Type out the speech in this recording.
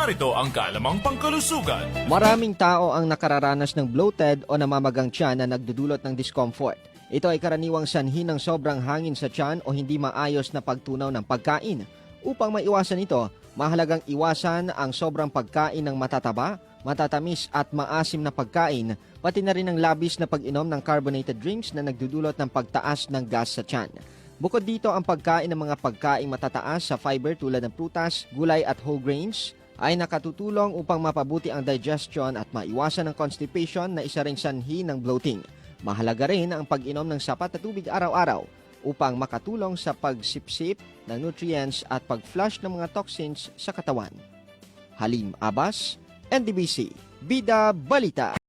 narito ang kaalamang pangkalusugan. Maraming tao ang nakararanas ng bloated o namamagang tiyan na nagdudulot ng discomfort. Ito ay karaniwang sanhi ng sobrang hangin sa tiyan o hindi maayos na pagtunaw ng pagkain. Upang maiwasan ito, mahalagang iwasan ang sobrang pagkain ng matataba, matatamis at maasim na pagkain, pati na rin ang labis na pag-inom ng carbonated drinks na nagdudulot ng pagtaas ng gas sa tiyan. Bukod dito, ang pagkain ng mga pagkaing matataas sa fiber tulad ng prutas, gulay at whole grains ay nakatutulong upang mapabuti ang digestion at maiwasan ang constipation na isa ring sanhi ng bloating. Mahalaga rin ang pag-inom ng sapat na tubig araw-araw upang makatulong sa pagsipsip ng nutrients at pag-flush ng mga toxins sa katawan. Halim Abbas, NDBC, Bida Balita.